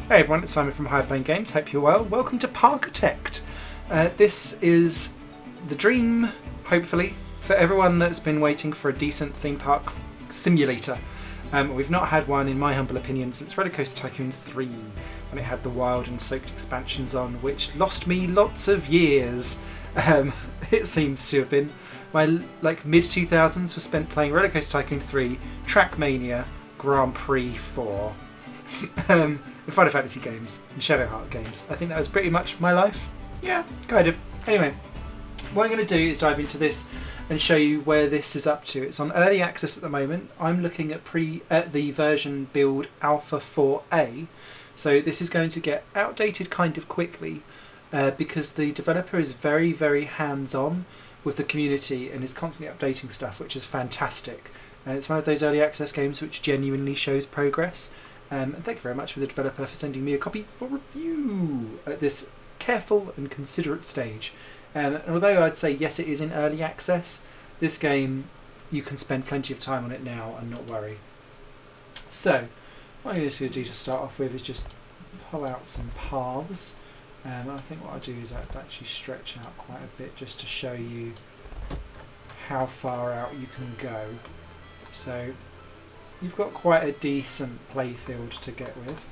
Hey everyone, it's Simon from Higher Plane Games. Hope you're well. Welcome to Parkitect. This is the dream, hopefully, for everyone that's been waiting for a decent theme park simulator. We've not had one, in my humble opinion, since Roller Coaster Tycoon 3, when it had the wild and soaked expansions on, which lost me lots of years. It seems to have been. My mid-2000s was spent playing Roller Coaster Tycoon 3, Trackmania, Grand Prix 4. The Final Fantasy games and Shadow Heart games. I think that was pretty much my life. Yeah, kind of. Anyway, what I'm going to do is dive into this and show you where this is up to. It's on early access at the moment. I'm looking at the version build Alpha 4A. So this is going to get outdated kind of quickly because the developer is very, very hands-on with the community and is constantly updating stuff, which is fantastic. It's one of those early access games which genuinely shows progress. And thank you very much for the developer for sending me a copy for review at this careful and considerate stage. And although I'd say yes, it is in early access, this game, you can spend plenty of time on it now and not worry. So, what I'm going to do to start off with is just pull out some paths. I think what I'll do is I'll actually stretch out quite a bit just to show you how far out you can go. So, you've got quite a decent playfield to get with.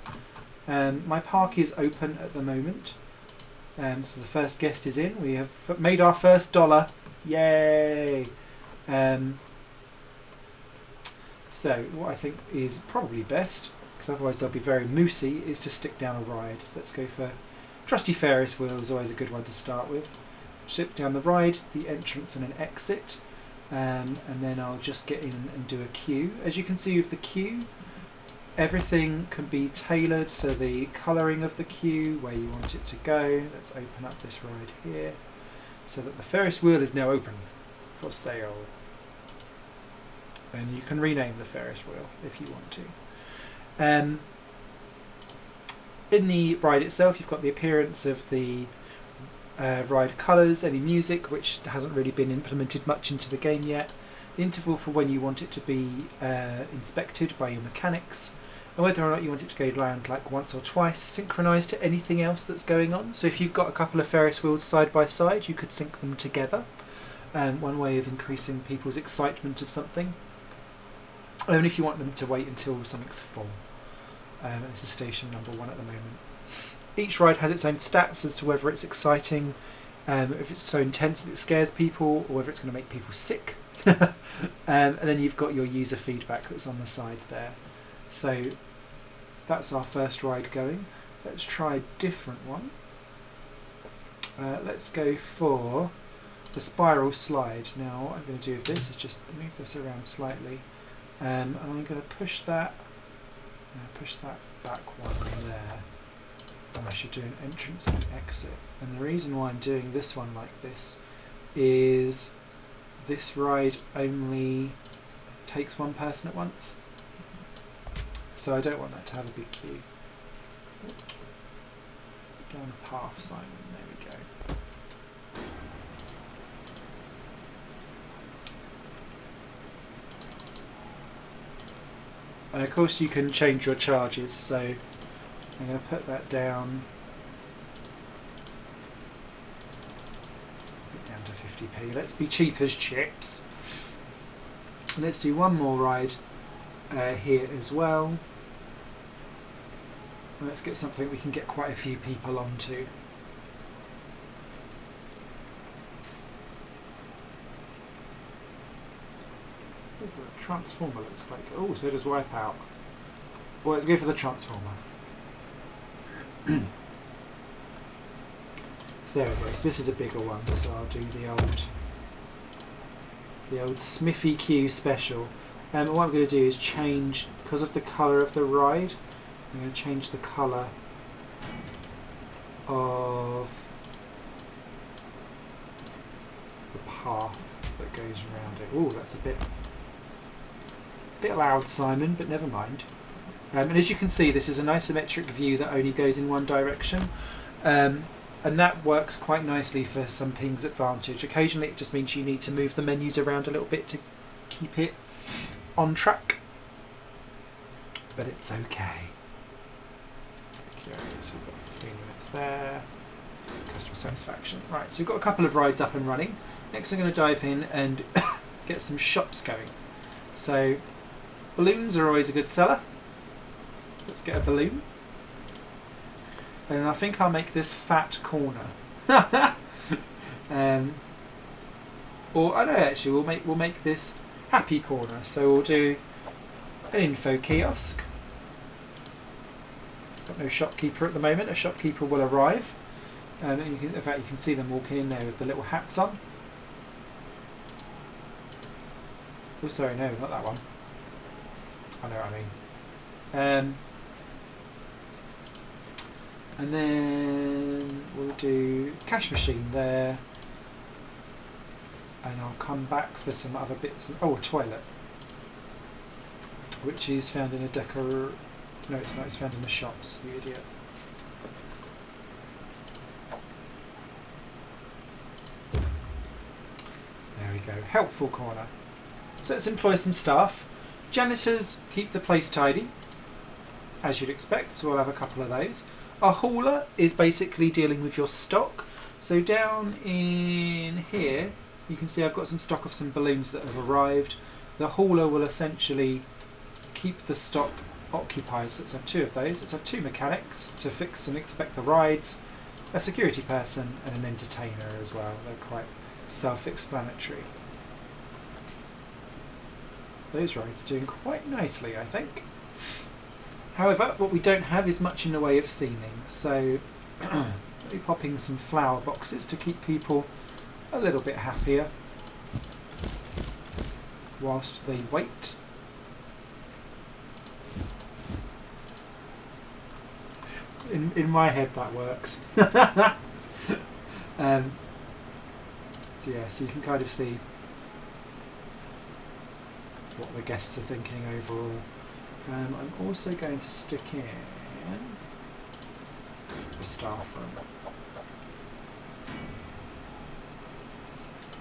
My park is open at the moment. So the first guest is in. We have made our first $1. Yay! So what I think is probably best, because otherwise they'll be very moosey, is to stick down a ride. So let's go for trusty Ferris wheel is always a good one to start with. Stick down the ride, the entrance and an exit. And then I'll just get in and do a queue. As you can see with the queue, everything can be tailored, so the colouring of the queue, where you want it to go. Let's open up this ride here, so that the Ferris wheel is now open for sale. And you can rename the Ferris wheel if you want to. In the ride itself, you've got the appearance of the ride colours, any music, which hasn't really been implemented much into the game yet, the interval for when you want it to be inspected by your mechanics, and whether or not you want it to go around like once or twice, synchronised to anything else that's going on. So if you've got a couple of Ferris wheels side by side, you could sync them together. One way of increasing people's excitement of something. And if you want them to wait until something's full. This is station number 1 at the moment. Each ride has its own stats as to whether it's exciting, if it's so intense that it scares people, or whether it's going to make people sick. And then you've got your user feedback that's on the side there. So that's our first ride going. Let's try a different one. Let's go for the spiral slide. Now what I'm going to do with this is just move this around slightly, and I'm going to push that back one there. And I should do an entrance and exit. And the reason why I'm doing this one like this is this ride only takes one person at once. So I don't want that to have a big queue. Down the path, Simon. There we go. And of course you can change your charges, so I'm going to put that down to 50p. Let's be cheap as chips. And let's do one more ride here as well. And let's get something we can get quite a few people onto. Ooh, the Transformer looks quite good. Oh, so does Wipeout. Well, let's go for the Transformer. So there we go. So this is a bigger one, so I'll do the old Smithy Q special. What I'm going to do is change, because of the colour of the ride, I'm going to change the colour of the path that goes around it. Oh, that's a bit loud, Simon, but never mind. And as you can see, this is an isometric view that only goes in one direction, and that works quite nicely for some ping's advantage. Occasionally it just means you need to move the menus around a little bit to keep it on track, but it's okay. Okay, so we've got 15 minutes there. Customer satisfaction. Right, so we've got a couple of rides up and running. Next I'm going to dive in and get some shops going. So balloons are always a good seller. Let's get a balloon. And I think I'll make this fat corner. Or I know actually we'll make this happy corner. So we'll do an info kiosk. Got no shopkeeper at the moment. A shopkeeper will arrive. And in fact you can see them walking in there with the little hats on. Oh sorry, no, not that one. I know what I mean. And then we'll do cash machine there. And I'll come back for some other bits. Oh, a toilet. Which is found in a decor... No, it's not. It's found in the shops, you idiot. There we go. Helpful corner. So let's employ some staff. Janitors keep the place tidy, as you'd expect, so we'll have a couple of those. Our hauler is basically dealing with your stock. So down in here, you can see I've got some stock of some balloons that have arrived. The hauler will essentially keep the stock occupied. So let's have two of those. Let's have two mechanics to fix and inspect the rides, a security person and an entertainer as well. They're quite self-explanatory. So those rides are doing quite nicely, I think. However, what we don't have is much in the way of theming, so I'll be popping some flower boxes to keep people a little bit happier whilst they wait. In my head that works. So yeah, so you can kind of see what the guests are thinking overall. I'm also going to stick in the staff room.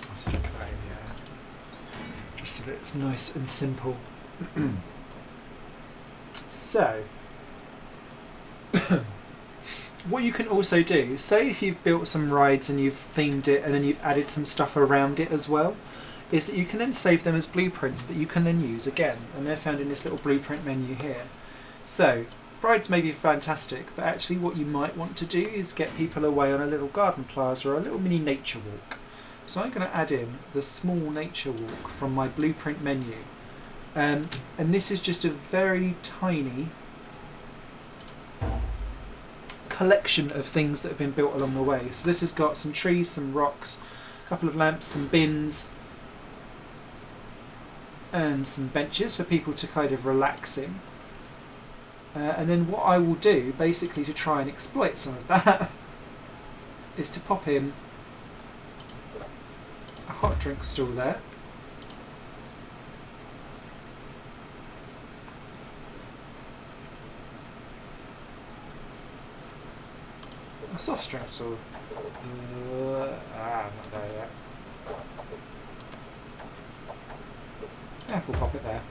I'll stick that in here, just so that it's nice and simple. So, what you can also do, say if you've built some rides and you've themed it and then you've added some stuff around it as well, is that you can then save them as blueprints that you can then use again, and they're found in this little blueprint menu here. So rides may be fantastic, but actually what you might want to do is get people away on a little garden plaza or a little mini nature walk. So I'm going to add in the small nature walk from my blueprint menu, and this is just a very tiny collection of things that have been built along the way. So this has got some trees, some rocks, a couple of lamps, some bins, and some benches for people to kind of relax in. And then what I will do, basically to try and exploit some of that, is to pop in a hot drink stall there. A soft drink stall. I'm not there yet. Yeah, we'll pop it there.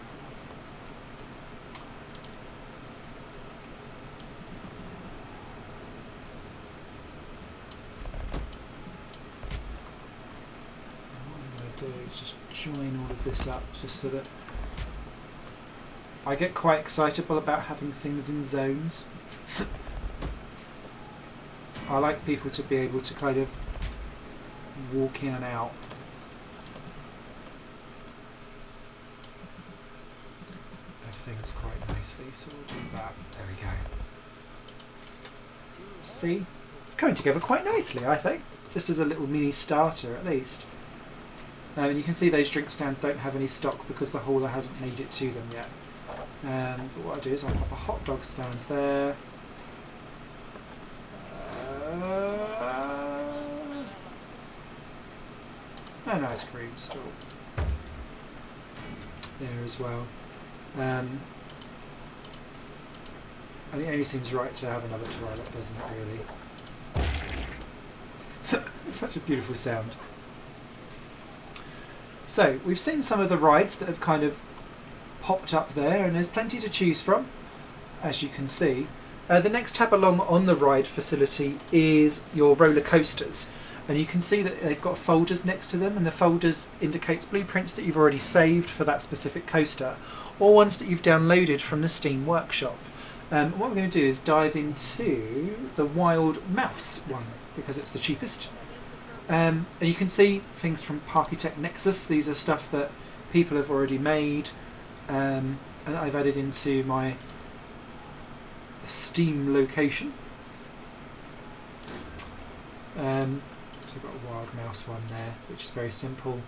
What I'm going to do is just join all of this up just so that I get quite excitable about having things in zones. I like people to be able to kind of walk in and out. Things quite nicely, so we'll do that. There we go. See? It's coming together quite nicely, I think. Just as a little mini starter, at least. And you can see those drink stands don't have any stock because the hauler hasn't made it to them yet. But what I'll do is I'll pop a hot dog stand there. An ice cream stall there as well. And it only seems right to have another toilet, doesn't it, really? It's such a beautiful sound. So, we've seen some of the rides that have kind of popped up there, and there's plenty to choose from, as you can see. The next tab along on the ride facility is your roller coasters. And you can see that they've got folders next to them, and the folders indicates blueprints that you've already saved for that specific coaster, or ones that you've downloaded from the Steam Workshop. What we're going to do is dive into the Wild Mouse one, because it's the cheapest. And you can see things from Parkitect Nexus. These are stuff that people have already made, and I've added into my Steam location. So I've got a Wild Mouse one there, which is very simple.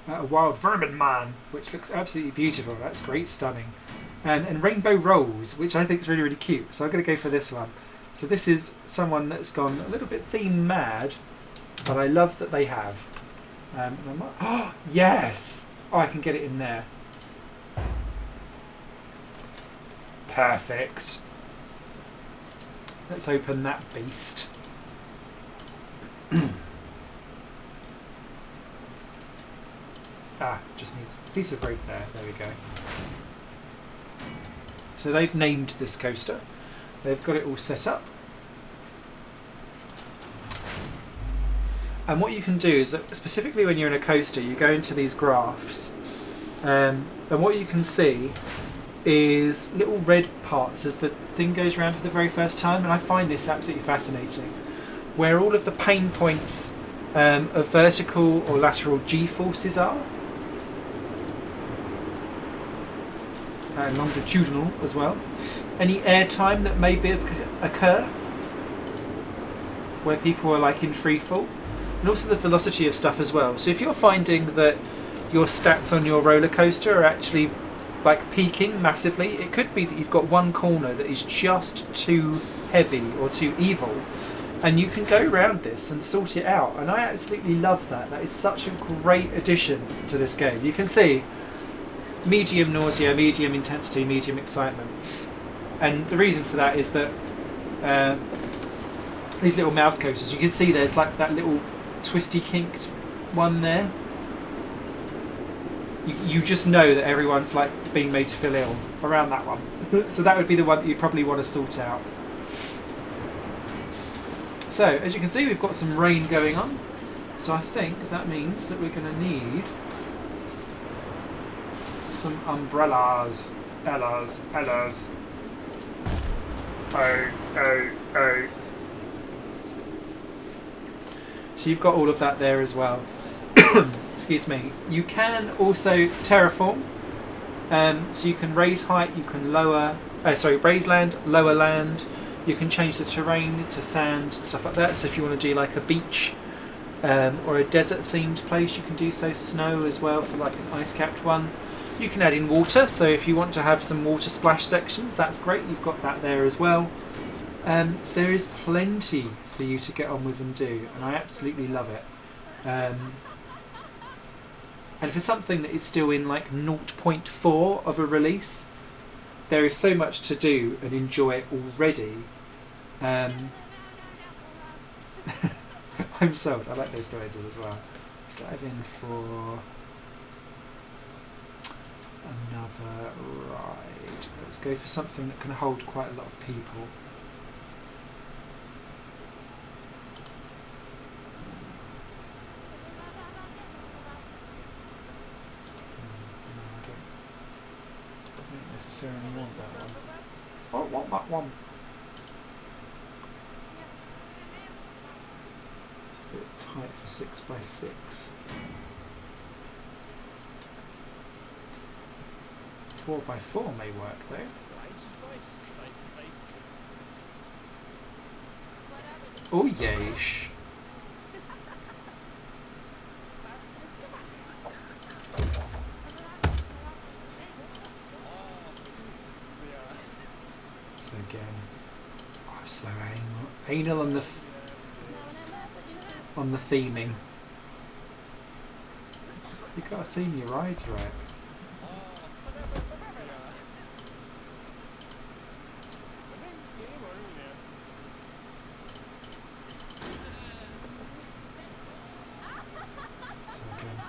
A Wild Vermin Man, which looks absolutely beautiful. That's great, stunning. And Rainbow Rolls, which I think is really, really cute. So I'm going to go for this one. So this is someone that's gone a little bit theme mad, but I love that they have. Oh, yes! Oh, I can get it in there. Perfect. Let's open that beast. Just needs a piece of rope there. There we go. So they've named this coaster. They've got it all set up. And what you can do is that specifically when you're in a coaster, you go into these graphs, and what you can see is little red parts as the thing goes around for the very first time, and I find this absolutely fascinating, where all of the pain points of vertical or lateral G-forces are, and longitudinal as well. Any air time that may occur where people are like in free fall, and also the velocity of stuff as well. So if you're finding that your stats on your roller coaster are actually like peaking massively, it could be that you've got one corner that is just too heavy or too evil, and you can go around this and sort it out, and I absolutely love that. That is such a great addition to this game. You can see medium nausea, medium intensity, medium excitement, and the reason for that is that these little mouse coasters, you can see there's like that little twisty kinked one there. You just know that everyone's like being made to feel ill around that one. So that would be the one that you'd probably want to sort out. So as you can see, we've got some rain going on, so I think that means that we're going to need some umbrellas. Ellas. Oh. So you've got all of that there as well. Excuse me. You can also terraform. So you can raise height, you can raise land, lower land. You can change the terrain to sand, stuff like that. So if you want to do like a beach or a desert themed place, you can do so. Snow as well for like an ice capped one. You can add in water, so if you want to have some water splash sections, that's great. You've got that there as well. There is plenty for you to get on with and do, and I absolutely love it. And for something that is still in like 0.4 of a release, there is so much to do and enjoy already. I'm sold. I like those noises as well. Let's dive in for another ride. Let's go for something that can hold quite a lot of people. I don't necessarily want that one. I don't want that one. It's a bit tight for 6x6. 4x4 may work though. Oh yeesh. So again, I'm so anal on the theming. You gotta theme your rides right.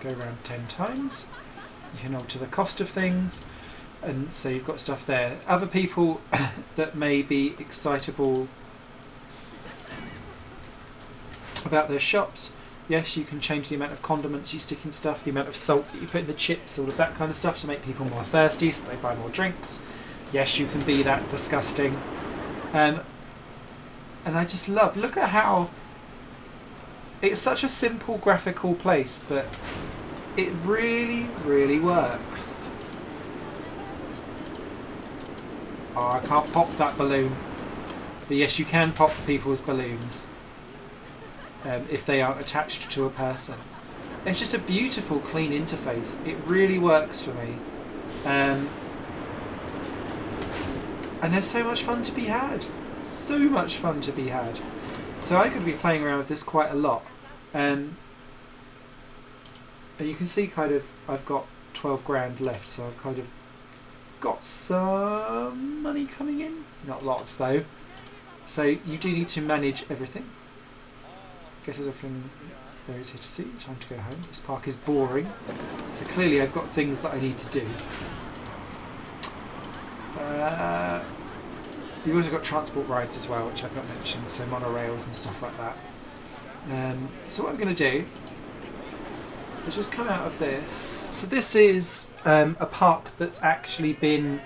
Go around 10 times. You can alter the cost of things. And so you've got stuff there. Other people that may be excitable about their shops. Yes, you can change the amount of condiments you stick in stuff, the amount of salt that you put in the chips, all of that kind of stuff to make people more thirsty so they buy more drinks. Yes, you can be that disgusting. And I just love, look at how it's such a simple graphical place, but it really, really works. Oh, I can't pop that balloon. But yes, you can pop people's balloons if they aren't attached to a person. It's just a beautiful, clean interface. It really works for me. And there's so much fun to be had. So much fun to be had. So I could be playing around with this quite a lot. And you can see kind of I've got 12 grand left, so I've kind of got some money coming in. Not lots though. So you do need to manage everything. Guess there's everything there is here to see. Time to go home. This park is boring. So clearly I've got things that I need to do. You've also got transport rides as well, which I've not mentioned, so monorails and stuff like that. So what I'm going to do is just come out of this. So this is a park that's actually been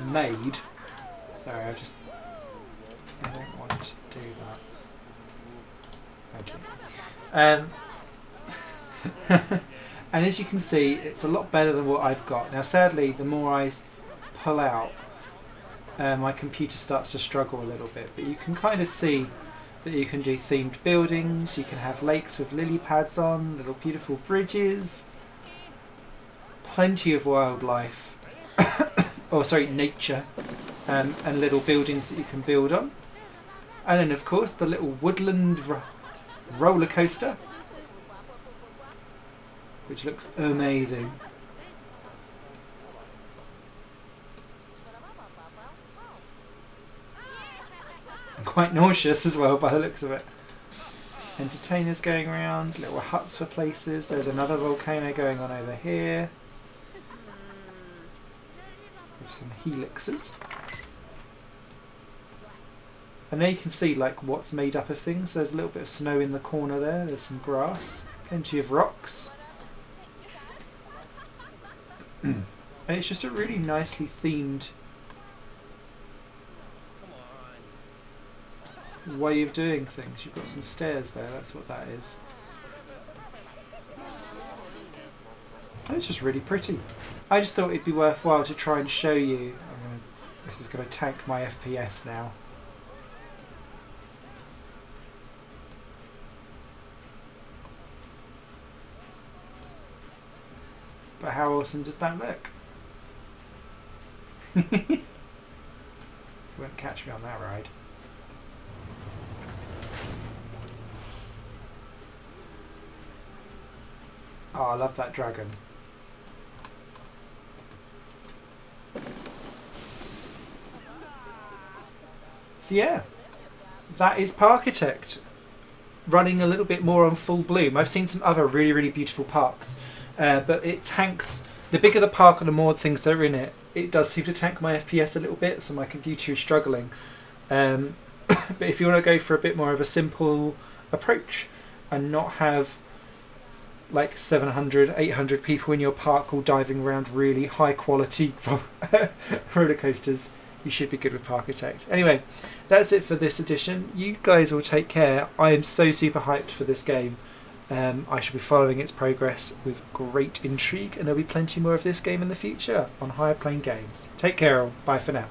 made. Sorry, I don't want to do that. Thank you. And as you can see, it's a lot better than what I've got. Now sadly, the more I pull out, my computer starts to struggle a little bit, but you can kind of see that you can do themed buildings, you can have lakes with lily pads on, little beautiful bridges, plenty of wildlife, nature, and little buildings that you can build on. And then of course the little woodland roller coaster, which looks amazing. And quite nauseous as well by the looks of it. Entertainers going around, little huts for places. There's another volcano going on over here. With some helixes. And there you can see like what's made up of things. There's a little bit of snow in the corner there. There's some grass. Plenty of rocks. And it's just a really nicely themed way of doing things. You've got some stairs there, that's what that is. And it's just really pretty. I just thought it'd be worthwhile to try and show you. This is going to tank my FPS now. But how awesome does that look? You won't catch me on that ride. Oh, I love that dragon. So yeah, that is Parkitect. Running a little bit more on full bloom. I've seen some other really, really beautiful parks. But it tanks, the bigger the park and the more things that are in it, it does seem to tank my FPS a little bit, so my computer is struggling. But if you want to go for a bit more of a simple approach and not have like 700, 800 people in your park all diving around really high quality roller coasters, you should be good with Parkitect. Anyway, that's it for this edition. You guys will take care. I am so super hyped for this game. I shall be following its progress with great intrigue, and there'll be plenty more of this game in the future on Higher Plane Games. Take care all. Bye for now.